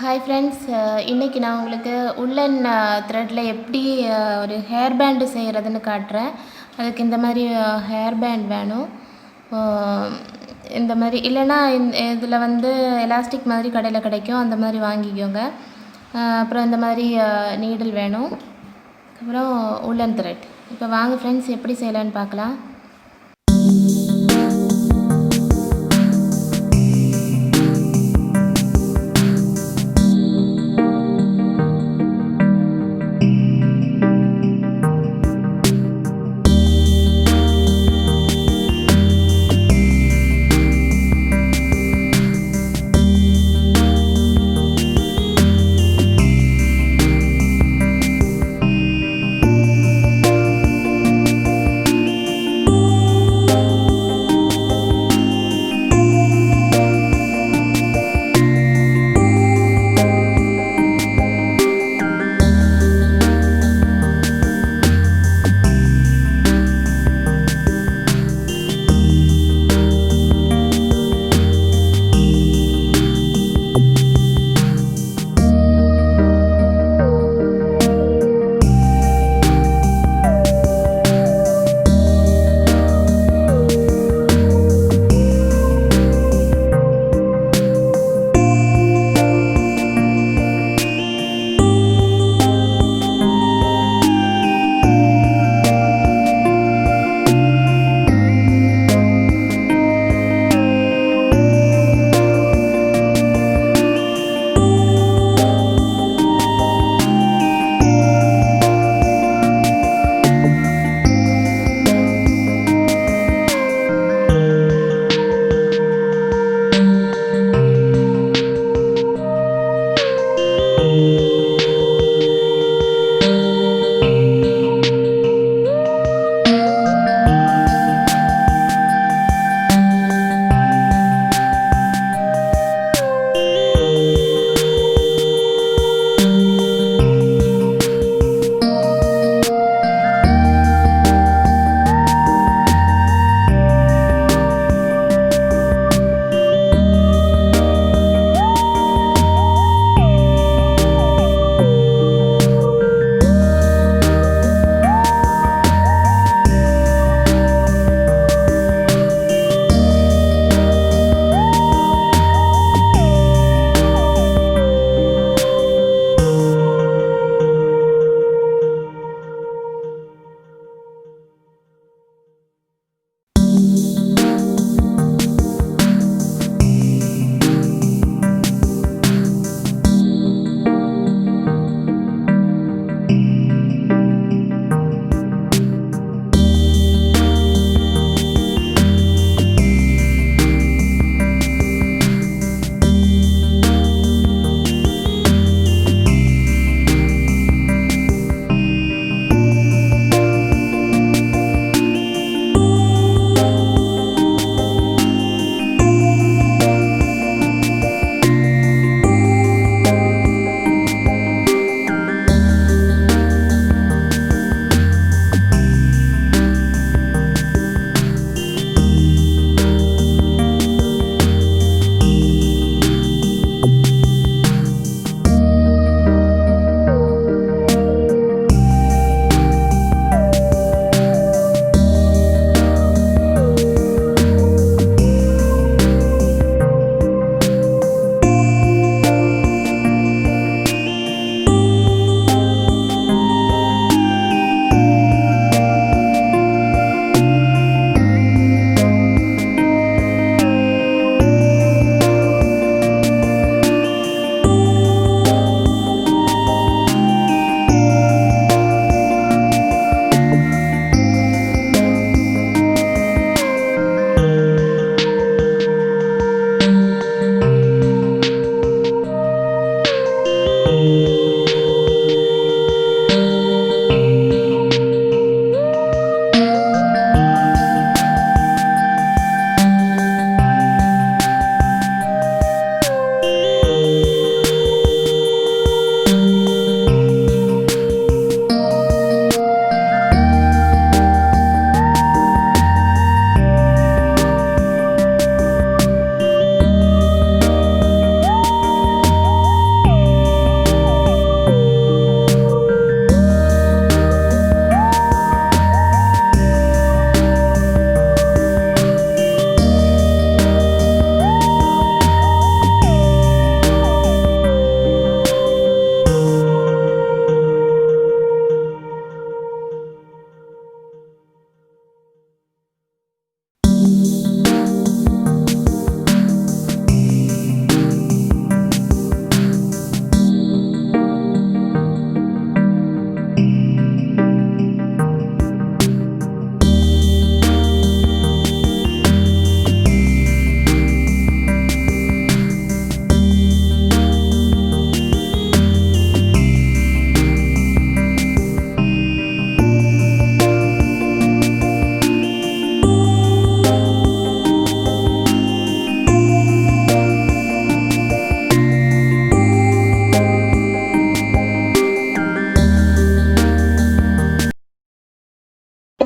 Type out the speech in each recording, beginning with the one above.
Hi friends, இன்றைக்கி நான் உங்களுக்கு உல்லன் த்ரெட்டில் எப்படி ஒரு ஹேர் பேண்டு செய்கிறதுன்னு காட்டுறேன். அதுக்கு இந்த மாதிரி ஹேர் பேண்ட் வேணும். இந்த மாதிரி இல்லைன்னா இதில் வந்து எலாஸ்டிக் மாதிரி கடையில் கிடைக்கும், அந்த மாதிரி வாங்கிக்கோங்க. அப்புறம் இந்த மாதிரி நீடில் வேணும். அப்புறம் உல்லன் த்ரெட். இப்போ வாங்க ஃப்ரெண்ட்ஸ், எப்படி செய்யலான்னு பார்க்கலாம்.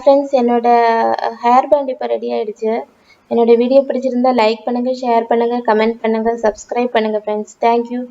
ஃப்ரெண்ட்ஸ், என்னோட ஹேர் பேண்ட் இப்போ ரெடி ஆயிடுச்சு. என்னோட வீடியோ பிடிச்சிருந்தா லைக் பண்ணுங்கள், ஷேர் பண்ணுங்கள், கமெண்ட் பண்ணுங்கள், சப்ஸ்கிரைப் பண்ணுங்கள் ஃப்ரெண்ட்ஸ். தேங்க்யூ.